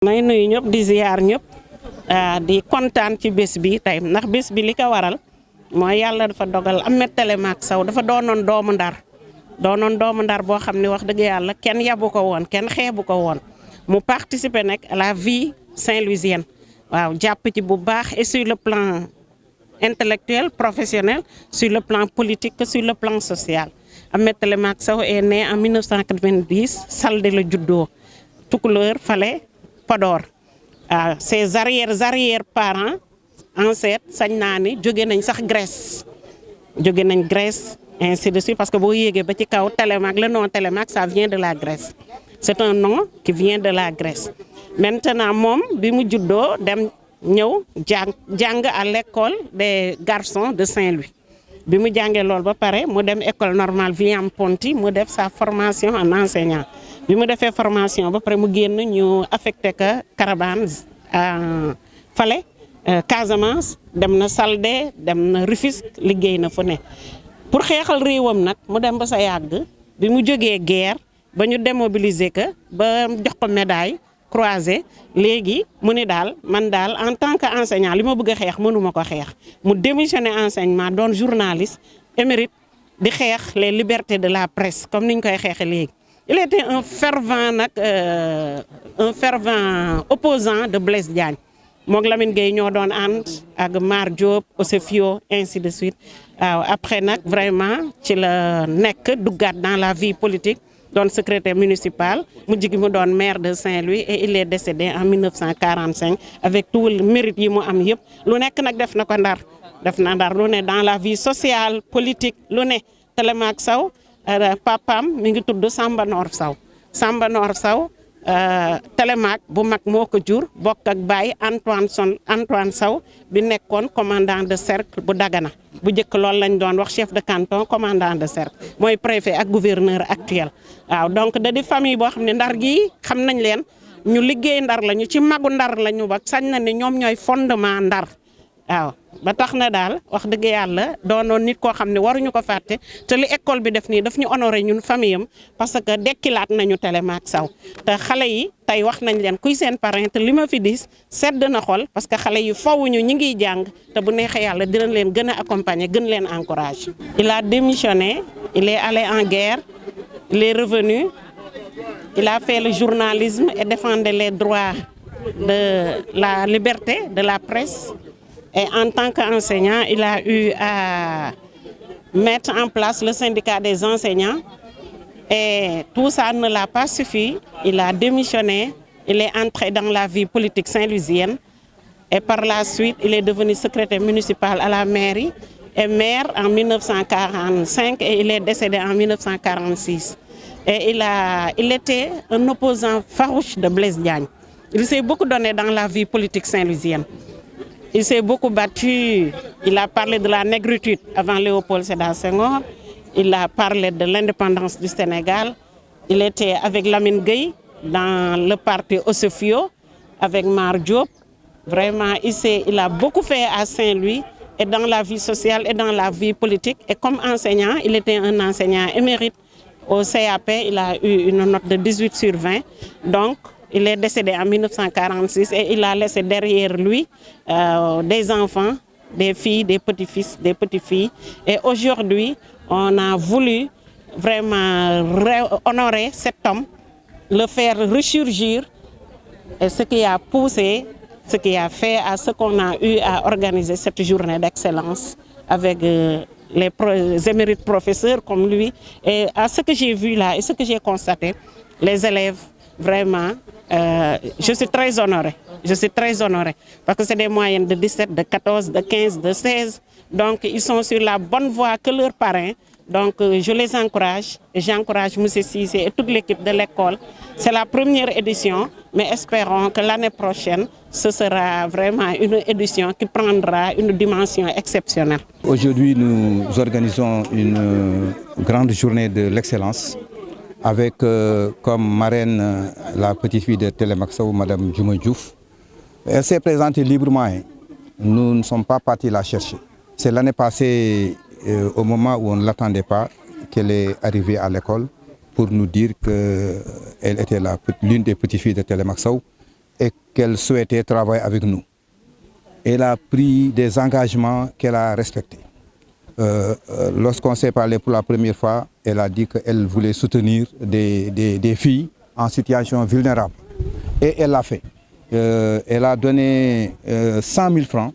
may nuyu ñëpp di ziar ñëpp di kontaan ci bés bi tey ndax bés bi li ko waral mooy yàlla dafa dogal Ahmed Télémaque Sow dafa doonoon doomu Ndar boo xam ne wax dëgg yàlla kenn yabu ko woon kenn xeebu ko woon mu participer nag à la vie saint-louisienne waaw jàpp ci bu baax et sur le plan intellectuel professionnel sur le plan politique que sur le plan social. Ahmed Télémaque Sow est né en 1990 Saldé la juddoo Tukulóor Fale Podor ses arrière parents ancêtres sañ naa ni jóge nañ sax Grèce ainsi de suite parce que boo yéegee ba ci kaw Télémaque le nom Télémaque ça vient de la Grèce c'est un nom qui vient de la Grèce. Maintenant moom bi mu juddoo dem ñëw jàng à l'école des garçons de Saint-Louis bi mu jàngee loolu ba pare mu dem école normale William-Ponty mu def sa formation en enseignant bi mu defee formation ba pare mu génn ñu affecté ka Carabane Fale Casamance dem na Saldé dem na Rufisque liggéey na fu ne pour xeexal réewam nag mu dem ba sa yàgg bi mu jógee guerre ba ñu démobiliser ka ba jox ko médaille croisée léegi mu ni daal man daal en tant que enseignant li ma bëgg a xeex mënuma ko xeex mu démissionné enseignement doon journaliste émérite di xeex les libertés de la presse comme ni ñu koy xeexe léegi. Il était un fervent opposant de Blaise Diagne mook Lamine Gueye ñoo doon ànd ak Mar Diop Osefio ainsi de suite waaw après nag vraiment ci la nekk duggaat dans la vie politique doon secrétaire municipal mujj gi mu doon maire de Saint-Louis et il est décédé en 1945 avec tout le mérite yi mu am yëpp lu nekk nag def na ko Ndar lu ne dans la vie sociale politique lu ne Télémaque Sow papaam mi ngi tudd Samba Noor Sow Télémaque bu mag moo ko jur bokk ak baay Antoine Sow bi nekkoon commandant de cercle bu Dagana bu njëkk loolu lañ doon wax chef de canton commandant de cercle mooy préfet ak gouverneur actuel waaw donc da di famille boo xam ne Ndar gi xam nañ leen ñu liggéey Ndar lañu ci magu Ndar lañu ba sañ na ne ñoom ñooy fondement Ndar waaw ba tax na daal wax dëgg yàlla doonoon nit koo xam ne waruñu ko fàtte te li école bi def nii daf ñu honoré ñun famille am parce que dekkilaat nañu Télémaque Sow te xale yi tey wax nañ leen kuy seen parrain te li ma fi dis sedd na xol parce que xale yi fawuñu ñi ngiy jàng te bu neexee yàlla dinañ leen gën a accompagner gën leen encourager. Il a démissionné, il est allé en guerre, il est revenu, il a fait le journalisme et défendait les droits de la liberté de la presse. Et en tant qu'enseignant, il a eu à mettre en place le syndicat des enseignants. Et tout ça ne l'a pas suffi. Il a démissionné. Il est entré dans la vie politique saint-louisienne. Et par la suite, il est devenu secrétaire municipal à la mairie et maire en 1945 et il est décédé en 1946. Et il était un opposant farouche de Blaise Diagne. Il s'est beaucoup donné dans la vie politique saint-louisienne. Il s'est beaucoup battu, il a parlé de la négritude avant Léopold Sédar Senghor, il a parlé de l'indépendance du Sénégal, il était avec Lamine Gueye dans le parti Osefio, avec Mar Diop. Vraiment, il a beaucoup fait à Saint-Louis et dans la vie sociale et dans la vie politique. Et comme enseignant, il était un enseignant émérite. Au CAP, il a eu une note de 18/20. Donc, il est décédé en 1946 et il a laissé derrière lui des enfants, des filles, des petits-fils, des petites-filles. Et aujourd'hui, on a voulu vraiment honorer cet homme, le faire ressurgir, et ce qui a poussé, ce qui a fait à ce qu'on a eu à organiser cette journée d'excellence avec les émérites professeurs comme lui. Et à ce que j'ai vu là et ce que j'ai constaté, les élèves, vraiment, je suis très honorée. Parce que c'est des moyennes de 17, de 14, de 15, de 16. Donc, ils sont sur la bonne voie que leurs parrains. Donc, je les encourage. Et j'encourage M. Cissé et toute l'équipe de l'école. C'est la première édition, mais espérons que l'année prochaine, ce sera vraiment une édition qui prendra une dimension exceptionnelle. Aujourd'hui, nous organisons une grande journée de l'excellence avec comme marraine la petite-fille de Télémaque Sow, Madame Djouma Diouf. Elle s'est présentée librement. Nous ne sommes pas partis la chercher. C'est l'année passée, au moment où on ne l'attendait pas, qu'elle est arrivée à l'école pour nous dire qu'elle était l'une des petites filles de Télémaque Sow et qu'elle souhaitait travailler avec nous. Elle a pris des engagements qu'elle a respectés. Lorsqu'on s'est parlé pour la première fois, elle a dit qu'elle voulait soutenir des filles en situation vulnérable. Et elle l'a fait. Elle a donné 100 000 francs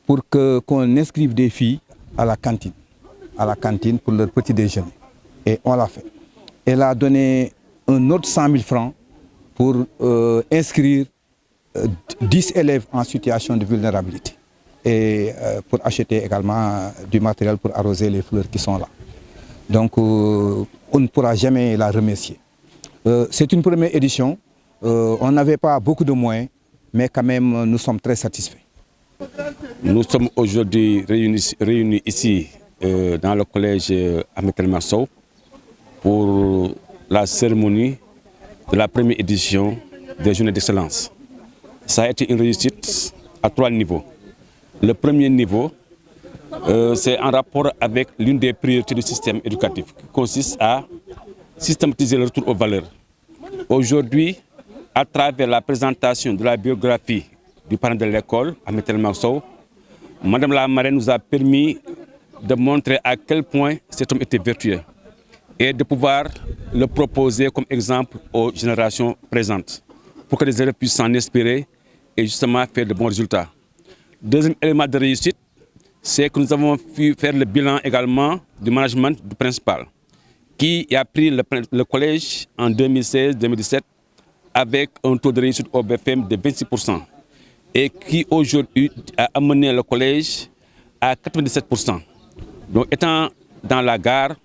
pour qu'on inscrive des filles à la cantine pour leur petit déjeuner. Et on l'a fait. Elle a donné un autre 100 000 francs pour inscrire 10 élèves en situation de vulnérabilité et pour acheter également du matériel pour arroser les fleurs qui sont là. Donc on ne pourra jamais la remercier. C'est une première édition, on n'avait pas beaucoup de moyens, mais quand même nous sommes très satisfaits. Nous sommes aujourd'hui réunis ici dans le collège Ahmed El Marceau pour la cérémonie de la première édition des Journées d'Excellence. Ça a été une réussite à 3 niveaux. Le premier niveau, c'est en rapport avec l'une des priorités du système éducatif, qui consiste à systématiser le retour aux valeurs. Aujourd'hui, à travers la présentation de la biographie du parrain de l'école, Ahmed El Marceau, Madame la marraine nous a permis de montrer à quel point cet homme était vertueux et de pouvoir le proposer comme exemple aux générations présentes pour que les élèves puissent s'en inspirer et justement faire de bons résultats. Deuxième élément de réussite, c'est que nous avons pu faire le bilan également du management du principal qui a pris le collège en 2016-2017 avec un taux de réussite au BFM de 26% et qui aujourd'hui a amené le collège à 97%. Donc étant dans la gare,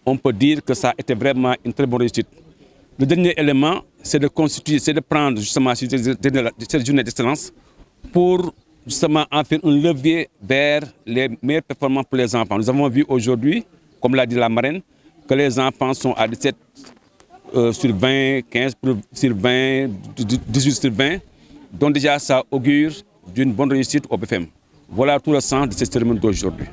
on peut dire que ça a été vraiment une très bonne réussite. Le dernier élément, c'est de prendre justement cette journée d'excellence pour justement en faire un levier vers les meilleures performances pour les enfants. Nous avons vu aujourd'hui, comme l'a dit la marraine, que les enfants sont à 17 sur 20, 15 sur 20, 18 sur 20. Donc déjà, ça augure d'une bonne réussite au BFM. Voilà tout le sens de cette cérémonie d'aujourd'hui.